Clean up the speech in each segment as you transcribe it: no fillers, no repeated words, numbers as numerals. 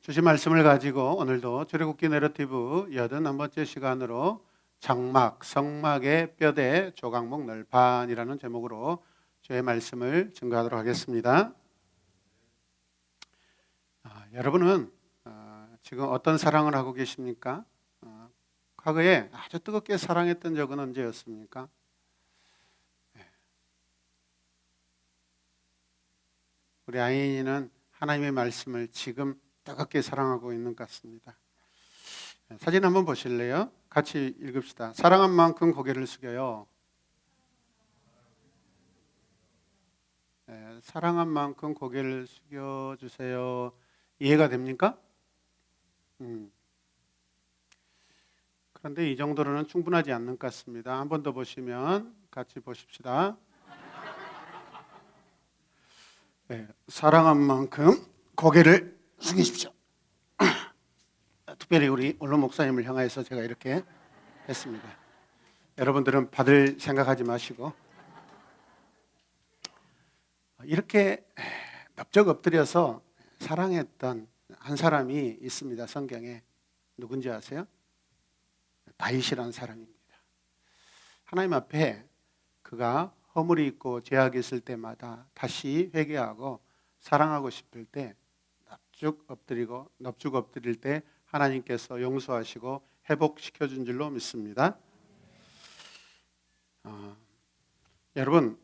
주신 말씀을 가지고 오늘도 출애굽기 내러티브 81번째 시간으로 장막, 성막의 뼈대, 조각목 널판이라는 제목으로 주의 말씀을 증거하도록 하겠습니다. 여러분은 지금 어떤 사랑을 하고 계십니까? 과거에 아주 뜨겁게 사랑했던 적은 언제였습니까? 우리 아이는 하나님의 말씀을 지금 뜨겁게 사랑하고 있는 것 같습니다. 사진 한번 보실래요? 같이 읽읍시다. 사랑한 만큼 고개를 숙여요. 사랑한 만큼 고개를 숙여주세요. 이해가 됩니까? 그런데 이 정도로는 충분하지 않는 것 같습니다. 한 번 더 보시면 같이 보십시다. 사랑한 만큼 고개를 숙이십시오. 특별히 우리 언론 목사님을 향해서 제가 이렇게 했습니다. 여러분들은 받을 생각하지 마시고 이렇게 넓적 엎드려서 사랑했던 한 사람이 있습니다. 성경에. 누군지 아세요? 다윗이라는 사람입니다. 하나님 앞에 그가 허물이 있고 죄악이 있을 때마다 다시 회개하고 사랑하고 싶을 때 넙죽 엎드릴 때 하나님께서 용서하시고 회복시켜 준 줄로 믿습니다. 여러분,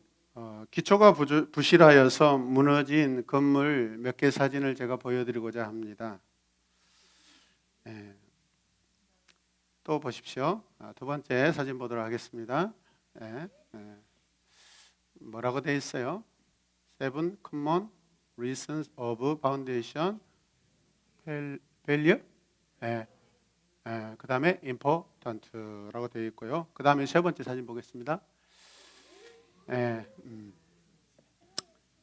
기초가 부실하여서 무너진 건물 몇 개 사진을 제가 보여드리고자 합니다. 또 보십시오. 두 번째 사진 보도록 하겠습니다. 뭐라고 되어 있어요? Seven common reasons of foundation failure. 그 다음에 important라고 되어 있고요. 그 다음에 세 번째 사진 보겠습니다.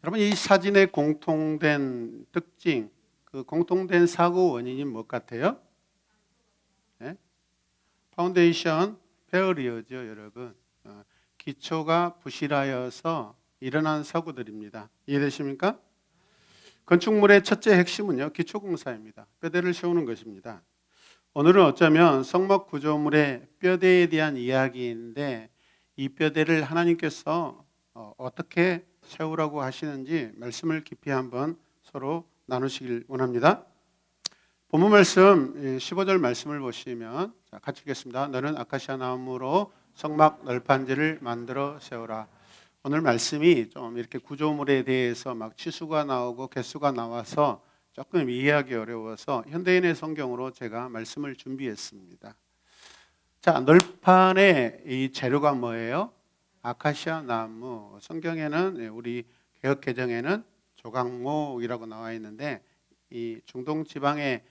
여러분, 이 사진의 공통된 특징, 그 공통된 사고 원인이 뭐 같아요? 파운데이션 페어리어죠, 여러분. 기초가 부실하여서 일어난 사고들입니다. 이해되십니까? 건축물의 첫째 핵심은요, 기초공사입니다. 뼈대를 세우는 것입니다. 오늘은 어쩌면 성막 구조물의 뼈대에 대한 이야기인데 이 뼈대를 하나님께서 어떻게 세우라고 하시는지 말씀을 깊이 한번 서로 나누시길 원합니다. 본문 말씀 15절 말씀을 보시면 같이 읽겠습니다. 너는 아카시아 나무로 성막 널판지를 만들어 세우라. 오늘 말씀이 좀 이렇게 구조물에 대해서 막 치수가 나오고 개수가 나와서 조금 이해하기 어려워서 현대인의 성경으로 제가 말씀을 준비했습니다. 자, 널판의 이 재료가 뭐예요? 아카시아 나무. 성경에는 우리 개역 개정에는 조각목이라고 나와 있는데 이 중동 지방의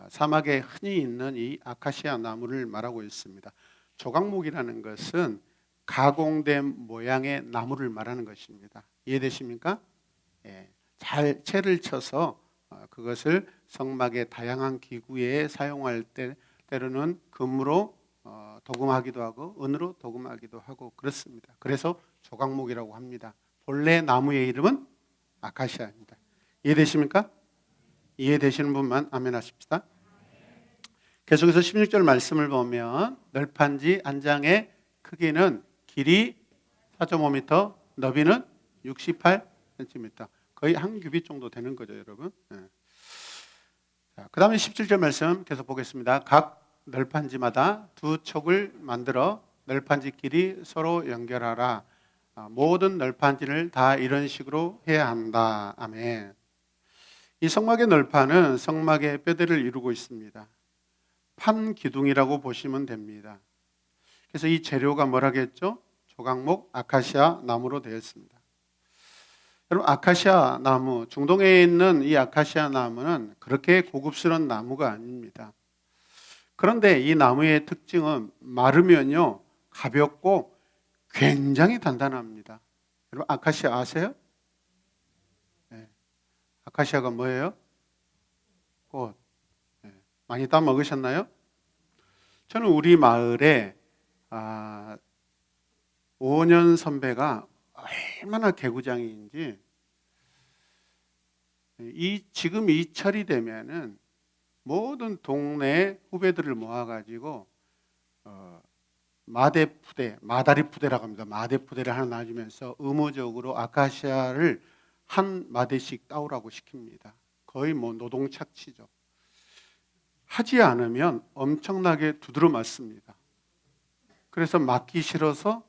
사막에 흔히 있는 이 아카시아 나무를 말하고 있습니다. 조각목이라는 것은 가공된 모양의 나무를 말하는 것입니다. 이해되십니까? 잘 채를 쳐서 그것을 성막의 다양한 기구에 사용할 때 때로는 금으로 도금하기도 하고 은으로 도금하기도 하고 그렇습니다. 그래서 조각목이라고 합니다. 본래 나무의 이름은 아카시아입니다. 이해되십니까? 이해되시는 분만 아멘 하십시다. 계속해서 16절 말씀을 보면 널판지 한 장의 크기는 길이 4.5m, 너비는 68cm, 거의 한 규빗 정도 되는 거죠, 여러분. 그 다음에 17절 말씀 계속 보겠습니다. 각 널판지마다 두 촉을 만들어 널판지끼리 서로 연결하라. 모든 널판지를 다 이런 식으로 해야 한다. 아멘. 이 성막의 널판은 성막의 뼈대를 이루고 있습니다. 판기둥이라고 보시면 됩니다. 그래서 이 재료가 뭐라겠죠? 조각목, 아카시아 나무로 되어 있습니다. 여러분, 아카시아 나무, 중동에 있는 이 아카시아 나무는 그렇게 고급스러운 나무가 아닙니다. 그런데 이 나무의 특징은 마르면요 가볍고 굉장히 단단합니다. 여러분, 아카시아 아세요? 아카시아가 뭐예요? 꽃. 많이 따 먹으셨나요? 저는 우리 마을에 5년 선배가 얼마나 개구장인지 지금 이 철이 되면은 모든 동네 후배들을 모아가지고 마다리 푸대라고 합니다. 마대 푸대를 하나 놔주면서 의무적으로 아카시아를 한 마대씩 따오라고 시킵니다. 거의 뭐 노동착취죠. 하지 않으면 엄청나게 두드러 맞습니다. 그래서 맞기 싫어서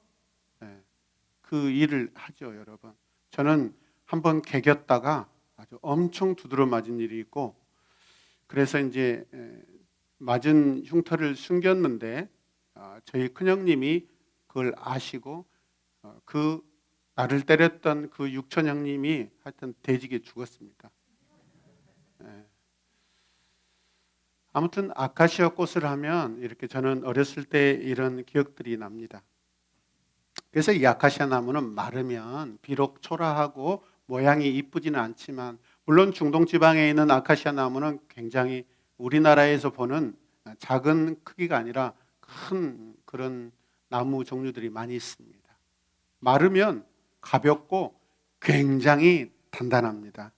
그 일을 하죠, 여러분. 저는 한번 개겼다가 아주 엄청 두드러 맞은 일이 있고, 그래서 이제 맞은 흉터를 숨겼는데 저희 큰형님이 그걸 아시고 그 나를 때렸던 그 육촌 형님이 하여튼 대지게 죽었습니다. 아무튼 아카시아 꽃을 하면 이렇게 저는 어렸을 때 이런 기억들이 납니다. 그래서 이 아카시아 나무는 마르면 비록 초라하고 모양이 이쁘지는 않지만, 물론 중동 지방에 있는 아카시아 나무는 굉장히 우리나라에서 보는 작은 크기가 아니라 큰 그런 나무 종류들이 많이 있습니다. 마르면 가볍고 굉장히 단단합니다.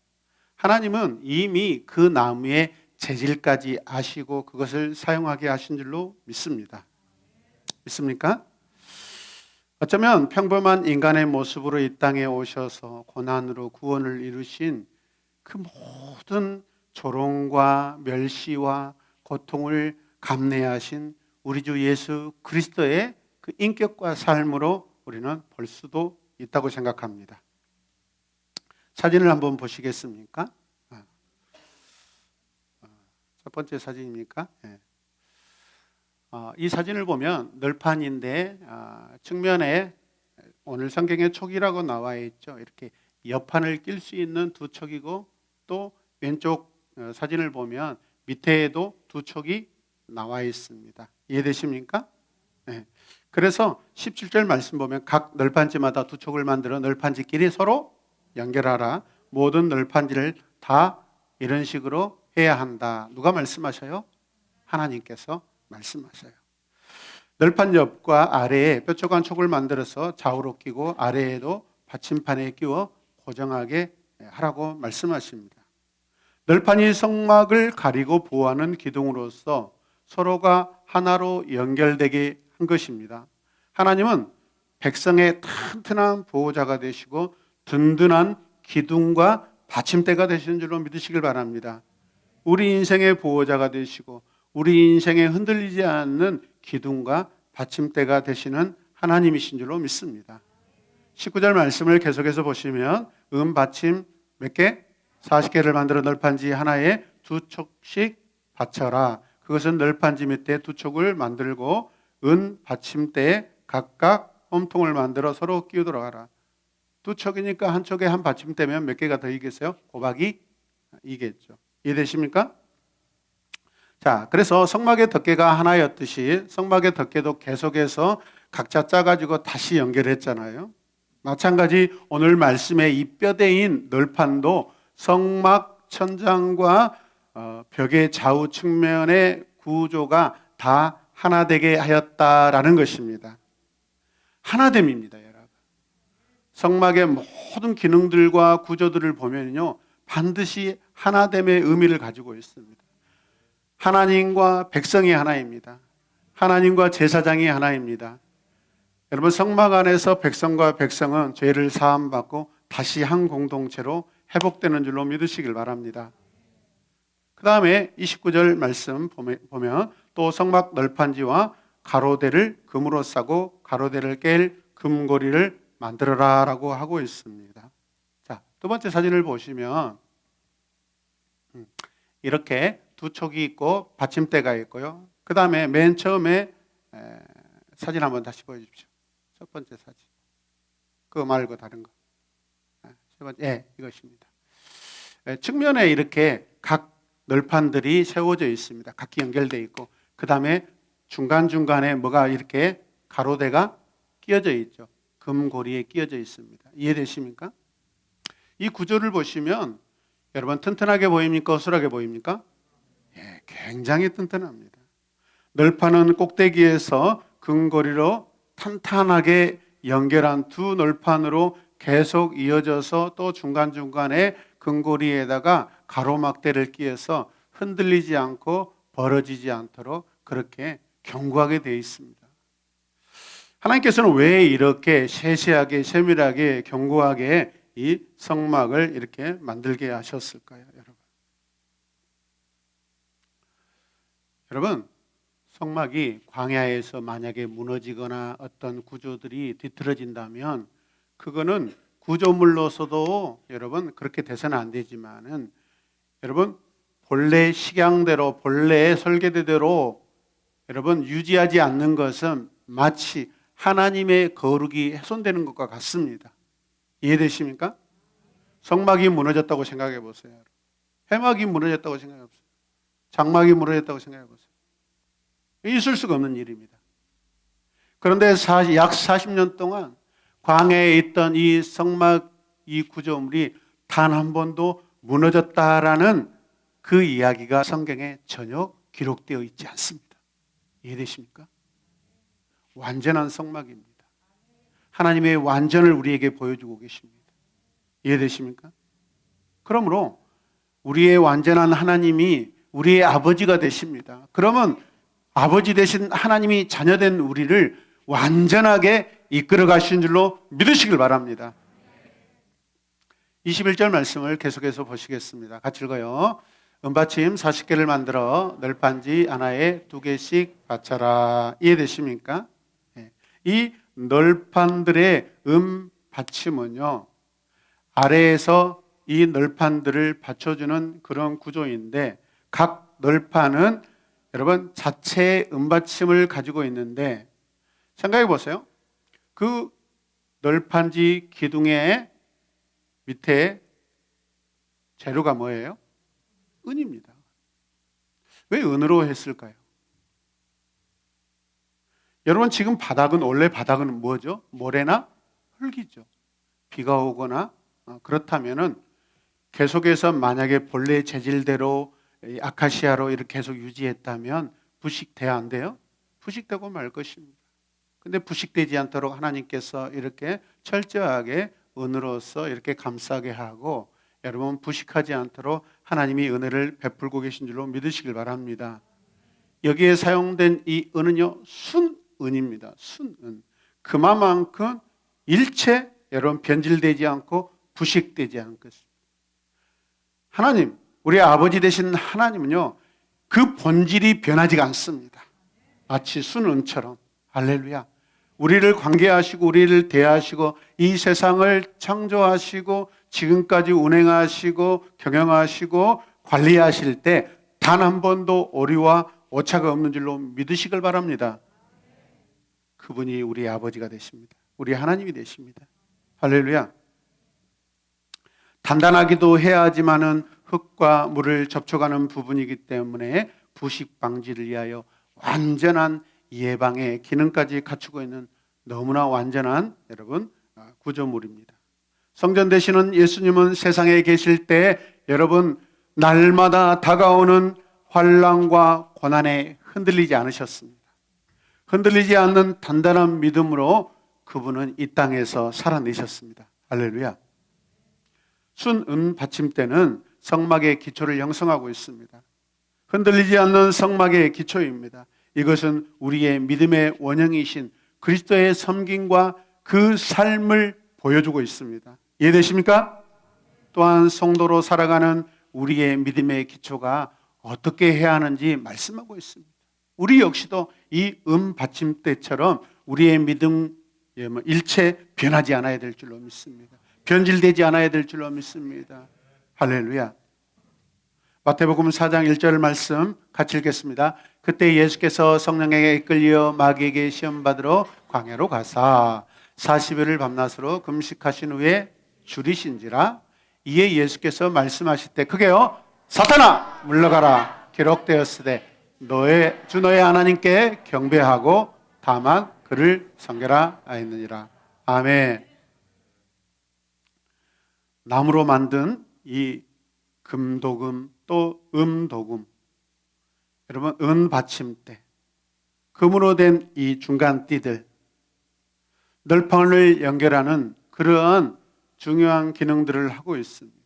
하나님은 이미 그 나무의 재질까지 아시고 그것을 사용하게 하신 줄로 믿습니다. 믿습니까? 어쩌면 평범한 인간의 모습으로 이 땅에 오셔서 고난으로 구원을 이루신 그 모든 조롱과 멸시와 고통을 감내하신 우리 주 예수 그리스도의 그 인격과 삶으로 우리는 볼 수도 있다고 생각합니다. 사진을 한번 보시겠습니까? 첫 번째 사진입니까? 네. 이 사진을 보면 널판인데 측면에 오늘 성경에 촉이라고 나와 있죠. 이렇게 옆판을 낄 수 있는 두 촉이고, 또 왼쪽 사진을 보면 밑에에도 두 촉이 나와 있습니다. 이해되십니까? 네. 그래서 17절 말씀 보면 각 널판지마다 두 촉을 만들어 널판지끼리 서로 연결하라. 모든 널판지를 다 이런 식으로 해야 한다. 누가 말씀하셔요? 하나님께서 말씀하셔요. 널판 옆과 아래에 뾰족한 촉을 만들어서 좌우로 끼고 아래에도 받침판에 끼워 고정하게 하라고 말씀하십니다. 널판이 성막을 가리고 보호하는 기둥으로서 서로가 하나로 연결되게 한 것입니다. 하나님은 백성의 튼튼한 보호자가 되시고 든든한 기둥과 받침대가 되시는 줄로 믿으시길 바랍니다. 우리 인생의 보호자가 되시고 우리 인생에 흔들리지 않는 기둥과 받침대가 되시는 하나님이신 줄로 믿습니다. 19절 말씀을 계속해서 보시면 받침 몇 개? 40개를 만들어 널판지 하나에 두 촉씩 받쳐라. 그것은 널판지 밑에 두 촉을 만들고 은 받침대에 각각 홈통을 만들어 서로 끼우도록 하라. 두 촉이니까 한 촉에 한 받침대면 몇 개가 더 있겠어요? 곱하기 2겠죠. 이해되십니까? 자, 그래서 성막의 덮개가 하나였듯이 성막의 덮개도 계속해서 각자 짜가지고 다시 연결했잖아요. 마찬가지 오늘 말씀의 이 뼈대인 널판도 성막 천장과 벽의 좌우 측면의 구조가 다 하나 되게 하였다라는 것입니다. 하나됨입니다, 여러분. 성막의 모든 기능들과 구조들을 보면요, 반드시 하나됨의 의미를 가지고 있습니다. 하나님과 백성이 하나입니다. 하나님과 제사장이 하나입니다. 여러분, 성막 안에서 백성과 백성은 죄를 사함받고 다시 한 공동체로 회복되는 줄로 믿으시길 바랍니다. 그 다음에 29절 말씀 보면 또 성막 널판지와 가로대를 금으로 싸고 가로대를 깰 금고리를 만들어라 라고 하고 있습니다. 자, 두 번째 사진을 보시면 이렇게 두 촉이 있고 받침대가 있고요. 그 다음에 맨 처음에 사진 한번 다시 보여주십시오. 첫 번째 사진. 그거 말고 다른 거. 세 번째, 이것입니다. 측면에 이렇게 각 널판들이 세워져 있습니다. 각기 연결되어 있고, 그 다음에 중간중간에 뭐가 이렇게 가로대가 끼어져 있죠. 금고리에 끼어져 있습니다. 이해되십니까? 이 구조를 보시면 여러분 튼튼하게 보입니까? 어슬하게 보입니까? 예, 굉장히 튼튼합니다. 널판은 꼭대기에서 금고리로 탄탄하게 연결한 두 널판으로 계속 이어져서 또 중간중간에 금고리에다가 가로막대를 끼워서 흔들리지 않고 벌어지지 않도록 그렇게 견고하게 되어 있습니다. 하나님께서는 왜 이렇게 세세하게 세밀하게 견고하게 이 성막을 이렇게 만들게 하셨을까요, 여러분? 여러분, 성막이 광야에서 만약에 무너지거나 어떤 구조들이 뒤틀어진다면 그거는 구조물로서도 여러분 그렇게 돼서는 안 되지만은 여러분 본래 식양대로 본래의 설계대로 여러분 유지하지 않는 것은 마치 하나님의 거룩이 훼손되는 것과 같습니다. 이해되십니까? 성막이 무너졌다고 생각해 보세요. 회막이 무너졌다고 생각해 보세요. 장막이 무너졌다고 생각해 보세요. 있을 수가 없는 일입니다. 그런데 약 40년 동안 광야에 있던 이 성막 이 구조물이 단 한 번도 무너졌다라는 그 이야기가 성경에 전혀 기록되어 있지 않습니다. 이해되십니까? 완전한 성막입니다. 하나님의 완전을 우리에게 보여주고 계십니다. 이해되십니까? 그러므로 우리의 완전한 하나님이 우리의 아버지가 되십니다. 그러면 아버지 되신 하나님이 자녀된 우리를 완전하게 이끌어 가시는 줄로 믿으시길 바랍니다. 21절 말씀을 계속해서 보시겠습니다. 같이 읽어요. 은받침 40개를 만들어 널판지 하나에 2개씩 받쳐라. 이해되십니까? 이 널판들의 받침은요, 아래에서 이 널판들을 받쳐주는 그런 구조인데 각 널판은 여러분 자체의 은받침을 가지고 있는데 생각해 보세요. 그 널판지 기둥의 밑에 재료가 뭐예요? 은입니다. 왜 은으로 했을까요? 여러분 지금 바닥은 원래 바닥은 뭐죠? 모래나 흙이죠. 비가 오거나 그렇다면은 계속해서 만약에 본래 재질대로 아카시아로 이렇게 계속 유지했다면 부식돼야 안 돼요? 부식되고 말 것입니다. 근데 부식되지 않도록 하나님께서 이렇게 철저하게 은으로서 이렇게 감싸게 하고 여러분 부식하지 않도록 하나님이 은혜를 베풀고 계신 줄로 믿으시길 바랍니다. 여기에 사용된 이 은은요 순은입니다. 순은. 그만큼 일체 여러분 변질되지 않고 부식되지 않은 것입니다. 하나님, 우리 아버지 되신 하나님은요 그 본질이 변하지 않습니다. 마치 순은처럼. 할렐루야. 우리를 관계하시고 우리를 대하시고 이 세상을 창조하시고 지금까지 운행하시고 경영하시고 관리하실 때 단 한 번도 오류와 오차가 없는 줄로 믿으시길 바랍니다. 그분이 우리 아버지가 되십니다. 우리 하나님이 되십니다. 할렐루야. 단단하기도 해야 하지만은 흙과 물을 접촉하는 부분이기 때문에 부식 방지를 위하여 완전한 예방의 기능까지 갖추고 있는 너무나 완전한 여러분 구조물입니다. 성전 되시는 예수님은 세상에 계실 때 여러분 날마다 다가오는 환난과 고난에 흔들리지 않으셨습니다. 흔들리지 않는 단단한 믿음으로 그분은 이 땅에서 살아내셨습니다. 할렐루야. 순은 받침대는 성막의 기초를 형성하고 있습니다. 흔들리지 않는 성막의 기초입니다. 이것은 우리의 믿음의 원형이신 그리스도의 섬김과 그 삶을 보여주고 있습니다. 이해되십니까? 또한 성도로 살아가는 우리의 믿음의 기초가 어떻게 해야 하는지 말씀하고 있습니다. 우리 역시도 이 받침대처럼 우리의 믿음 일체 변하지 않아야 될 줄로 믿습니다. 변질되지 않아야 될 줄로 믿습니다. 할렐루야. 마태복음 4장 1절 말씀 같이 읽겠습니다. 그때 예수께서 성령에게 이끌려 마귀에게 시험받으러 광야로 가사 40일을 밤낮으로 금식하신 후에 줄이신지라. 이에 예수께서 말씀하실 때 크게요 사탄아 물러가라 기록되었으되 주 너의 하나님께 경배하고 다만 그를 섬겨라 하였느니라. 아멘. 나무로 만든 이 금도금 또 음도금, 여러분 은받침대, 금으로 된 이 중간띠들, 널판을 연결하는 그러한 중요한 기능들을 하고 있습니다.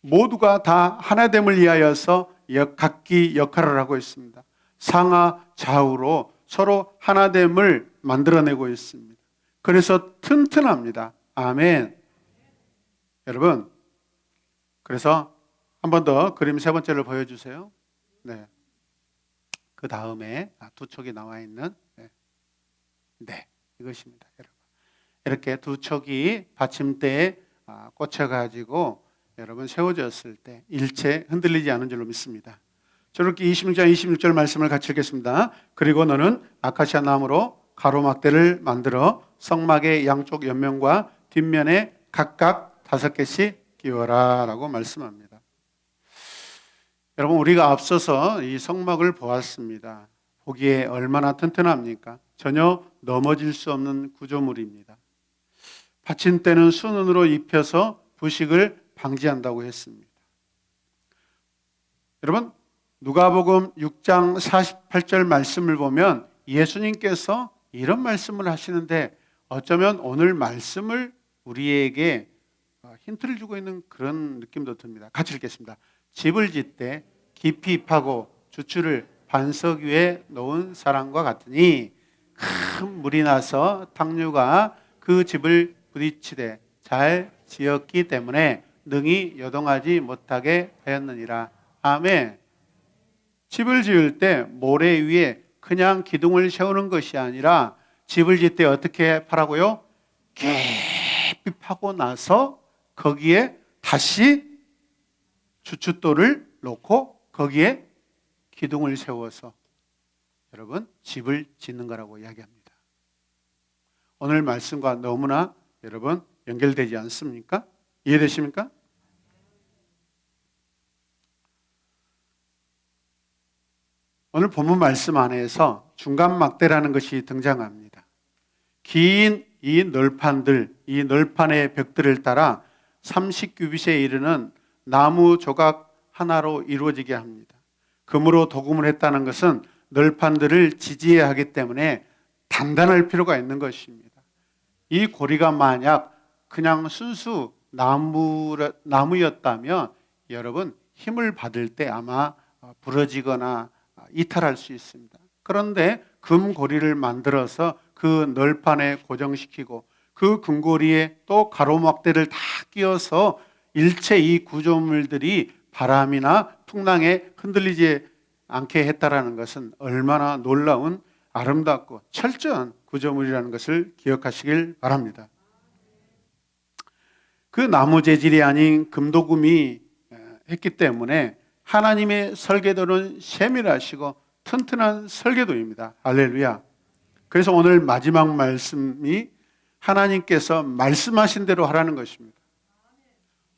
모두가 다 하나됨을 위하여서 각기 역할을 하고 있습니다. 상하 좌우로 서로 하나됨을 만들어내고 있습니다. 그래서 튼튼합니다. 아멘. 여러분, 그래서 한 번 더 그림 세 번째를 보여주세요. 네. 그 다음에 두 촉이 나와 있는 이것입니다. 여러분, 이렇게 두 촉이 받침대에 꽂혀가지고 여러분 세워졌을 때 일체 흔들리지 않은 줄로 믿습니다. 저렇게 26장 26절 말씀을 같이 읽겠습니다. 그리고 너는 아카시아 나무로 가로막대를 만들어 성막의 양쪽 옆면과 뒷면에 각각 5개씩 끼워라 라고 말씀합니다. 여러분, 우리가 앞서서 이 성막을 보았습니다. 보기에 얼마나 튼튼합니까? 전혀 넘어질 수 없는 구조물입니다. 받침대는 순은으로 입혀서 부식을 방지한다고 했습니다. 여러분, 누가복음 6장 48절 말씀을 보면 예수님께서 이런 말씀을 하시는데 어쩌면 오늘 말씀을 우리에게 힌트를 주고 있는 그런 느낌도 듭니다. 같이 읽겠습니다. 집을 짓되 깊이 파고 주추를 반석 위에 놓은 사람과 같으니 큰 물이 나서 탕류가 그 집을 부딪히되 잘 지었기 때문에 능히 요동하지 못하게 하였느니라. 아멘. 집을 지을 때 모래 위에 그냥 기둥을 세우는 것이 아니라 집을 짓을 때 어떻게 파라고요? 깊이 파고 나서 거기에 다시 주춧돌을 놓고 거기에 기둥을 세워서 여러분 집을 짓는 거라고 이야기합니다. 오늘 말씀과 너무나 여러분 연결되지 않습니까? 이해되십니까? 오늘 본문 말씀 안에서 중간 막대라는 것이 등장합니다. 긴 이 널판들, 이 널판의 벽들을 따라 30규빗에 이르는 나무 조각 하나로 이루어지게 합니다. 금으로 도금을 했다는 것은 널판들을 지지해야 하기 때문에 단단할 필요가 있는 것입니다. 이 고리가 만약 그냥 순수 나무였다면 여러분 힘을 받을 때 아마 부러지거나 이탈할 수 있습니다. 그런데 금고리를 만들어서 그 널판에 고정시키고 그 금고리에 또 가로막대를 다 끼워서 일체 이 구조물들이 바람이나 풍랑에 흔들리지 않게 했다라는 것은 얼마나 놀라운 아름답고 철저한 구조물이라는 것을 기억하시길 바랍니다. 그 나무 재질이 아닌 금도금이 했기 때문에 하나님의 설계도는 세밀하시고 튼튼한 설계도입니다. 할렐루야. 그래서 오늘 마지막 말씀이 하나님께서 말씀하신 대로 하라는 것입니다.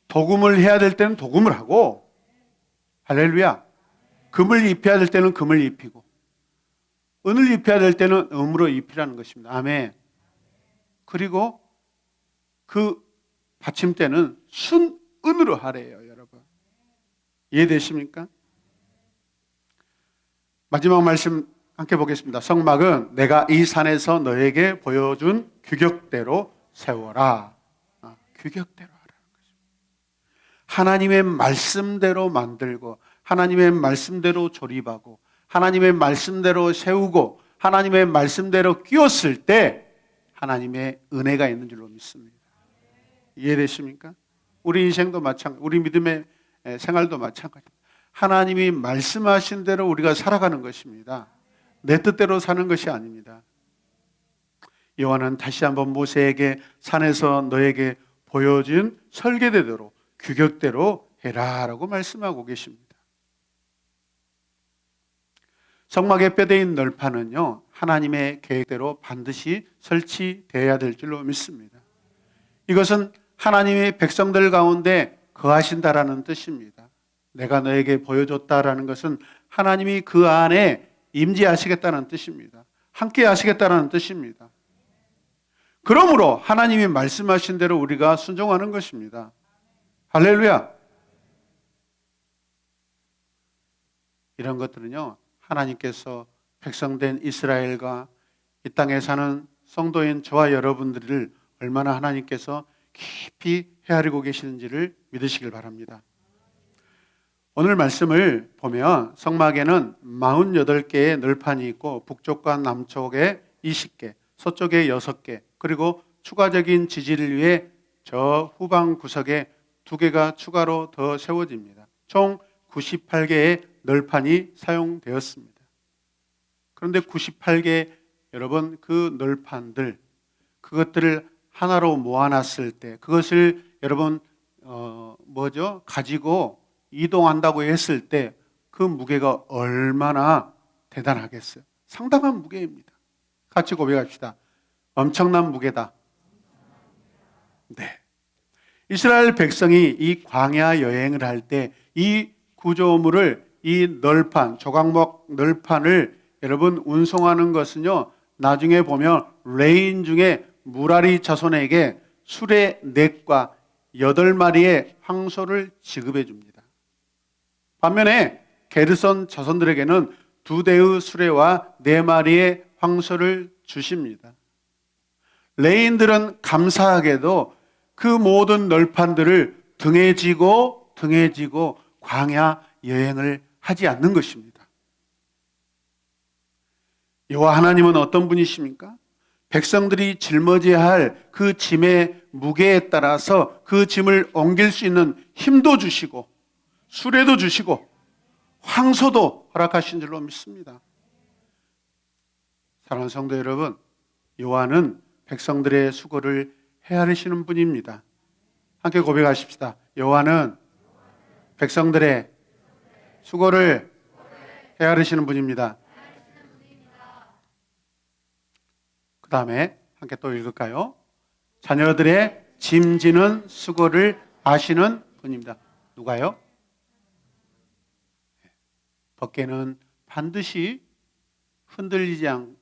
도금을 해야 될 때는 도금을 하고, 할렐루야. 금을 입혀야 될 때는 금을 입히고, 은을 입혀야 될 때는 은으로 입히라는 것입니다. 아멘. 그리고 그 받침대는 순은으로 하래요, 여러분. 이해되십니까? 마지막 말씀 함께 보겠습니다. 성막은 내가 이 산에서 너에게 보여준 규격대로 세워라. 규격대로 하라는 것입니다. 하나님의 말씀대로 만들고 하나님의 말씀대로 조립하고 하나님의 말씀대로 세우고 하나님의 말씀대로 끼웠을 때 하나님의 은혜가 있는 줄로 믿습니다. 이해되십니까? 우리 인생도 마찬가지, 우리 믿음의 생활도 마찬가지입니다. 하나님이 말씀하신 대로 우리가 살아가는 것입니다. 내 뜻대로 사는 것이 아닙니다. 여호와는 다시 한번 모세에게 산에서 너에게 보여준 설계대로 규격대로 해라 라고 말씀하고 계십니다. 성막의 뼈대인 널판은요, 하나님의 계획대로 반드시 설치되어야 될 줄로 믿습니다. 이것은 하나님의 백성들 가운데 거하신다라는 뜻입니다. 내가 너에게 보여줬다라는 것은 하나님이 그 안에 임재하시겠다는 뜻입니다. 함께 하시겠다는 뜻입니다. 그러므로 하나님이 말씀하신 대로 우리가 순종하는 것입니다. 할렐루야. 이런 것들은요, 하나님께서 백성된 이스라엘과 이 땅에 사는 성도인 저와 여러분들을 얼마나 하나님께서 깊이 헤아리고 계시는지를 믿으시길 바랍니다. 오늘 말씀을 보면 성막에는 48개의 널판이 있고 북쪽과 남쪽에 20개, 서쪽에 6개, 그리고 추가적인 지지를 위해 저 후방 구석에 2개가 추가로 더 세워집니다. 총 98개의 널판이 사용되었습니다. 그런데 98개 여러분 그 널판들 그것들을 하나로 모아놨을 때 그것을 여러분 가지고 이동한다고 했을 때 그 무게가 얼마나 대단하겠어요? 상당한 무게입니다. 같이 고백합시다. 엄청난 무게다. 네. 이스라엘 백성이 이 광야 여행을 할 때 이 구조물을 이 널판, 조각목 널판을 여러분 운송하는 것은요, 나중에 보면 레인 중에 무라리 자손에게 수레 넷과 8마리의 황소를 지급해 줍니다. 반면에 게르손 자손들에게는 2대의 수레와 4마리의 황소를 주십니다. 레인들은 감사하게도 그 모든 널판들을 등에 지고 광야 여행을 하지 않는 것입니다. 여호와 하나님은 어떤 분이십니까? 백성들이 짊어져야 할 그 짐의 무게에 따라서 그 짐을 옮길 수 있는 힘도 주시고 수레도 주시고 황소도 허락하신 줄로 믿습니다. 사랑하는 성도 여러분, 여호와는 백성들의 수고를 헤아리시는 분입니다. 함께 고백하십시다. 여호와는 백성들의 수고를 헤아리시는 분입니다. 그 다음에 함께 또 읽을까요? 자녀들의 짐지는 수고를 아시는 분입니다. 누가요? 법궤는 반드시 흔들리지 않고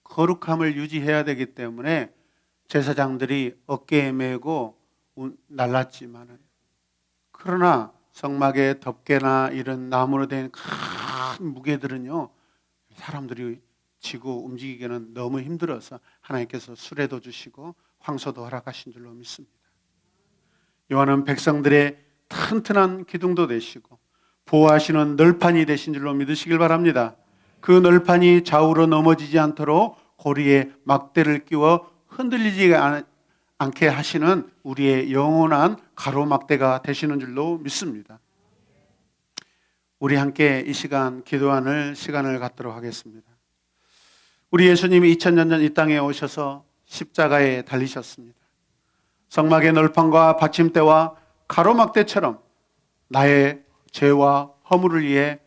거룩함을 유지해야 되기 때문에 제사장들이 어깨에 메고 날랐지만은, 그러나 성막의 덮개나 이런 나무로 된 큰 무게들은요, 사람들이 지고 움직이기는 너무 힘들어서 하나님께서 수레도 주시고 황소도 허락하신 줄로 믿습니다. 요한은 백성들의 튼튼한 기둥도 되시고 보호하시는 널판이 되신 줄로 믿으시길 바랍니다. 그 널판이 좌우로 넘어지지 않도록 고리에 막대를 끼워 흔들리지 않게 하시는 우리의 영원한 가로막대가 되시는 줄로 믿습니다. 우리 함께 이 시간 기도하는 시간을 갖도록 하겠습니다. 우리 예수님이 2000년 전 이 땅에 오셔서 십자가에 달리셨습니다. 성막의 널판과 받침대와 가로막대처럼 나의 죄와 허물을 위해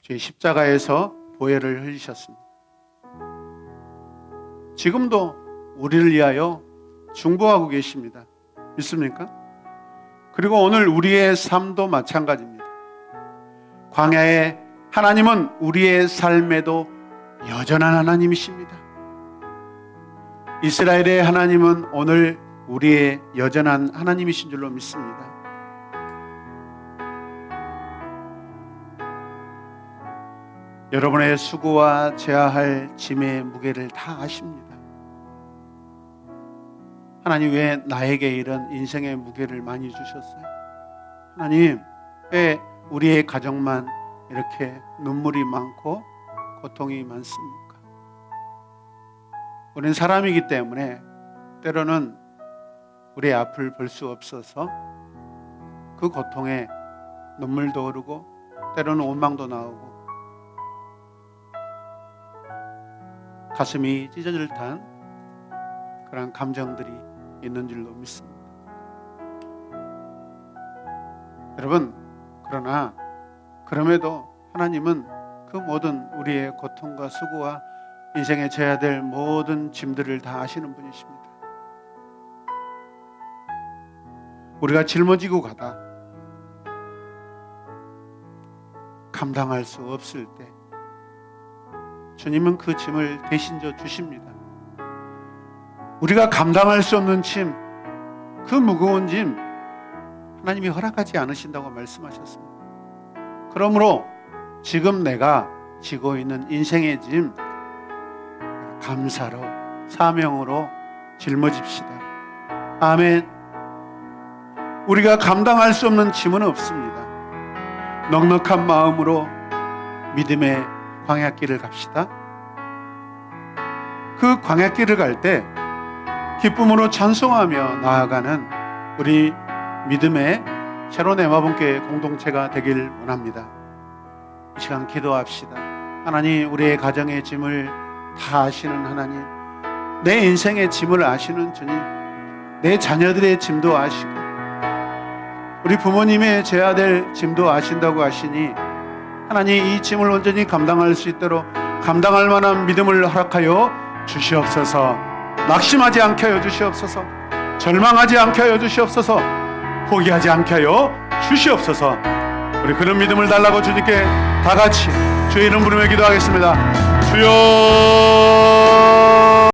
제 십자가에서 보혈을 흘리셨습니다. 지금도 우리를 위하여 중보하고 계십니다. 믿습니까? 그리고 오늘 우리의 삶도 마찬가지입니다. 광야의 하나님은 우리의 삶에도 여전한 하나님이십니다. 이스라엘의 하나님은 오늘 우리의 여전한 하나님이신 줄로 믿습니다. 여러분의 수고와 져야 할 짐의 무게를 다 아십니다. 하나님, 왜 나에게 이런 인생의 무게를 많이 주셨어요? 하나님, 왜 우리의 가정만 이렇게 눈물이 많고 고통이 많습니까? 우리는 사람이기 때문에 때로는 우리의 앞을 볼 수 없어서 그 고통에 눈물도 흐르고 때로는 원망도 나오고 가슴이 찢어질 듯한 그런 감정들이 있는 줄로 믿습니다. 여러분, 그러나 그럼에도 하나님은 그 모든 우리의 고통과 수고와 인생에 져야 될 모든 짐들을 다 아시는 분이십니다. 우리가 짊어지고 가다 감당할 수 없을 때 주님은 그 짐을 대신 져 주십니다. 우리가 감당할 수 없는 짐, 그 무거운 짐 하나님이 허락하지 않으신다고 말씀하셨습니다. 그러므로 지금 내가 지고 있는 인생의 짐 감사로, 사명으로 짊어집시다. 아멘. 우리가 감당할 수 없는 짐은 없습니다. 넉넉한 마음으로 믿음의 광야길을 갑시다. 그 광야길을 갈 때 기쁨으로 찬송하며 나아가는 우리 믿음의 새로운 에마분교회 공동체가 되길 원합니다. 이 시간 기도합시다. 하나님, 우리의 가정의 짐을 다 아시는 하나님, 내 인생의 짐을 아시는 주님, 내 자녀들의 짐도 아시고 우리 부모님의 져야 될 짐도 아신다고 하시니 하나님, 이 짐을 온전히 감당할 수 있도록 감당할 만한 믿음을 허락하여 주시옵소서. 낙심하지 않게 하여 주시옵소서. 절망하지 않게 하여 주시옵소서. 포기하지 않게 하여 주시옵소서. 우리 그런 믿음을 달라고 주님께 다 같이 주의 이름 부르며 기도하겠습니다. 주여.